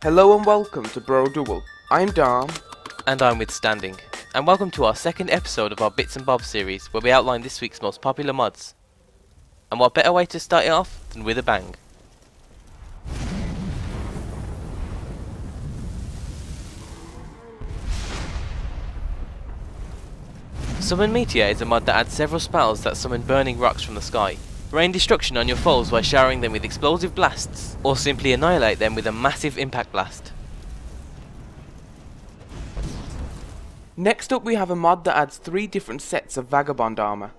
Hello and welcome to Bro Duel. I'm Dom. And I'm Withstanding. And welcome to our second episode of our Bits and Bobs series, where we outline this week's most popular mods. And what better way to start it off than with a bang. Summon Meteor is a mod that adds several spells that summon burning rocks from the sky. Rain destruction on your foes by showering them with explosive blasts, or simply annihilate them with a massive impact blast. Next up we have a mod that adds 3 different sets of Vagabond Armour.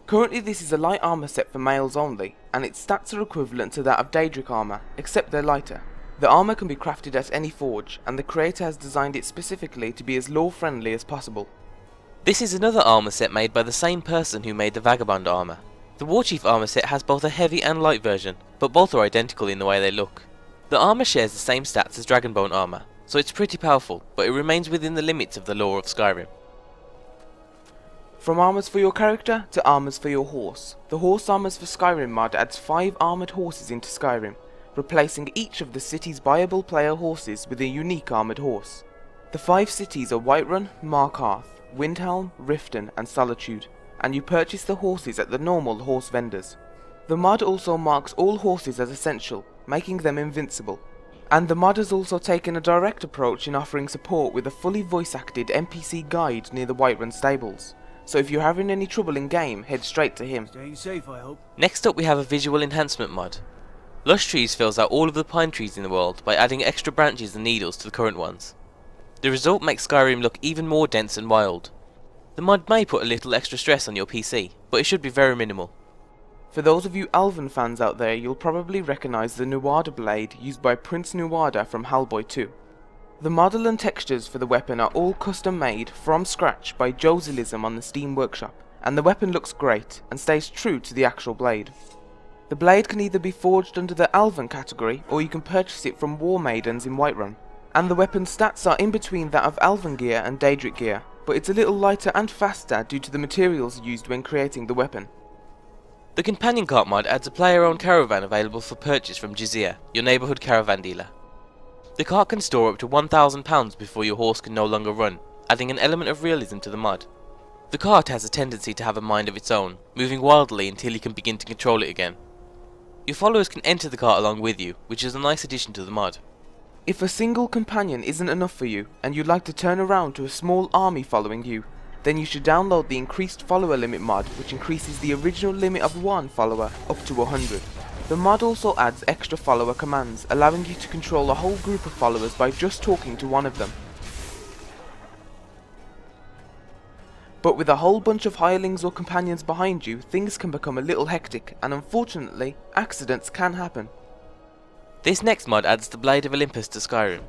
Currently this is a light armour set for males only, and its stats are equivalent to that of Daedric armour, except they're lighter. The armour can be crafted at any forge, and the creator has designed it specifically to be as lore friendly as possible. This is another armour set made by the same person who made the Vagabond Armour. The Warchief Armor set has both a heavy and light version, but both are identical in the way they look. The armour shares the same stats as Dragonball Armour, so it's pretty powerful, but it remains within the limits of the lore of Skyrim. From armours for your character to armours for your horse, the Horse Armours for Skyrim mod adds 5 armoured horses into Skyrim, replacing each of the city's viable player horses with a unique armoured horse. The 5 cities are Whiterun, Markarth, Windhelm, Riften and Solitude, and you purchase the horses at the normal horse vendors. The mod also marks all horses as essential, making them invincible. And the mod has also taken a direct approach in offering support with a fully voice-acted NPC guide near the Whiterun stables. So if you're having any trouble in game, head straight to him. Staying safe, I hope. Next up we have a visual enhancement mod. Lush Trees fills out all of the pine trees in the world by adding extra branches and needles to the current ones. The result makes Skyrim look even more dense and wild. The mod may put a little extra stress on your PC, but it should be very minimal. For those of you Elven fans out there, you'll probably recognise the Nuada Blade used by Prince Nuada from Hellboy 2. The model and textures for the weapon are all custom made from scratch by Josilism on the Steam Workshop, and the weapon looks great and stays true to the actual blade. The blade can either be forged under the Elven category, or you can purchase it from War Maidens in Whiterun. And the weapon's stats are in between that of Elven gear and Daedric gear, but it's a little lighter and faster due to the materials used when creating the weapon. The Companion Cart mod adds a player-owned caravan available for purchase from Jizia, your neighbourhood caravan dealer. The cart can store up to £1,000 before your horse can no longer run, adding an element of realism to the mod. The cart has a tendency to have a mind of its own, moving wildly until you can begin to control it again. Your followers can enter the cart along with you, which is a nice addition to the mod. If a single companion isn't enough for you, and you'd like to turn around to a small army following you, then you should download the Increased Follower Limit mod, which increases the original limit of 1 follower up to 100. The mod also adds extra follower commands, allowing you to control a whole group of followers by just talking to one of them. But with a whole bunch of hirelings or companions behind you, things can become a little hectic, and unfortunately, accidents can happen. This next mod adds the Blade of Olympus to Skyrim.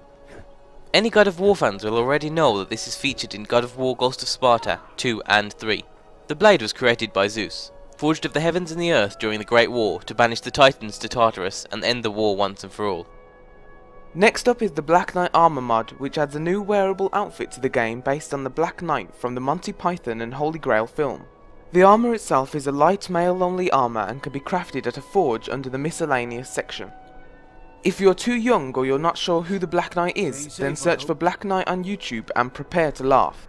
Any God of War fans will already know that this is featured in God of War Ghost of Sparta 2 and 3. The blade was created by Zeus, forged of the heavens and the earth during the Great War to banish the Titans to Tartarus and end the war once and for all. Next up is the Black Knight Armour mod, which adds a new wearable outfit to the game based on the Black Knight from the Monty Python and Holy Grail film. The armour itself is a light male-only armour and can be crafted at a forge under the miscellaneous section. If you're too young or you're not sure who the Black Knight is, then search for Black Knight on YouTube and prepare to laugh.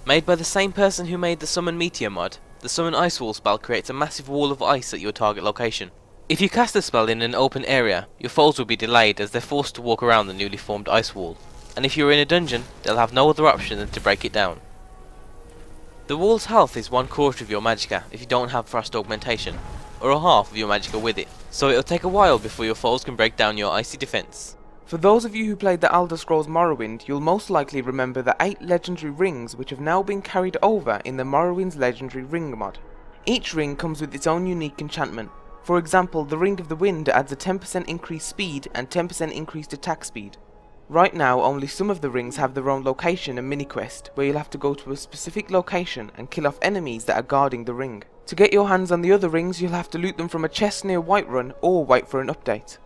Made by the same person who made the Summon Meteor mod, the Summon Ice Wall spell creates a massive wall of ice at your target location. If you cast the spell in an open area, your foes will be delayed as they're forced to walk around the newly formed ice wall, and if you're in a dungeon, they'll have no other option than to break it down. The wall's health is 1/4 of your magicka if you don't have frost augmentation, or a half of your magicka with it, so it'll take a while before your foes can break down your icy defense. For those of you who played the Elder Scrolls Morrowind, you'll most likely remember the 8 legendary rings which have now been carried over in the Morrowinds legendary ring mod. Each ring comes with its own unique enchantment. For example, the Ring of the Wind adds a 10% increased speed and 10% increased attack speed. Right now, only some of the rings have their own location and mini-quest, where you'll have to go to a specific location and kill off enemies that are guarding the ring. To get your hands on the other rings, you'll have to loot them from a chest near Whiterun or wait for an update.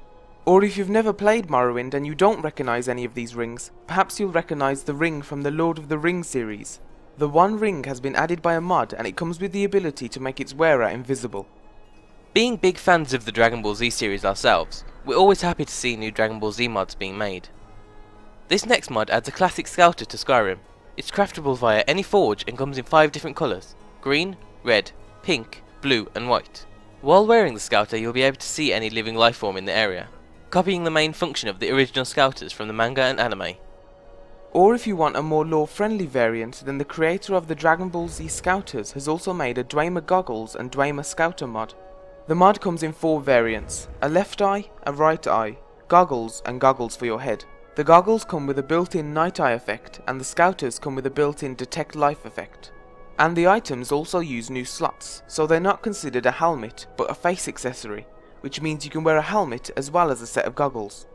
Or if you've never played Morrowind and you don't recognise any of these rings, perhaps you'll recognise the ring from the Lord of the Rings series. The One Ring has been added by a mod and it comes with the ability to make its wearer invisible. Being big fans of the Dragon Ball Z series ourselves, we're always happy to see new Dragon Ball Z mods being made. This next mod adds a classic Scouter to Skyrim. It's craftable via any forge and comes in 5 different colours: green, red, pink, blue and white. While wearing the Scouter you'll be able to see any living life form in the area, copying the main function of the original Scouters from the manga and anime. Or if you want a more lore-friendly variant, then the creator of the Dragon Ball Z Scouters has also made a Dwemer Goggles and Dwemer Scouter mod. The mod comes in 4 variants: a left eye, a right eye, goggles and goggles for your head. The goggles come with a built-in night eye effect and the Scouters come with a built-in detect life effect. And the items also use new slots, so they're not considered a helmet but a face accessory, which means you can wear a helmet as well as a set of goggles.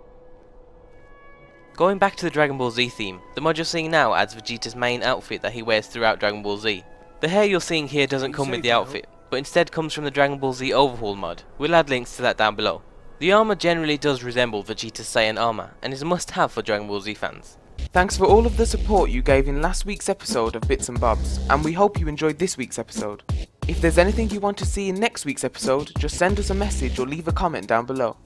Going back to the Dragon Ball Z theme, the mod you're seeing now adds Vegeta's main outfit that he wears throughout Dragon Ball Z. The hair you're seeing here doesn't come with the outfit, but instead comes from the Dragon Ball Z Overhaul mod. We'll add links to that down below. The armour generally does resemble Vegeta's Saiyan armour and is a must have for Dragon Ball Z fans. Thanks for all of the support you gave in last week's episode of Bits and Bobs, and we hope you enjoyed this week's episode. If there's anything you want to see in next week's episode, just send us a message or leave a comment down below.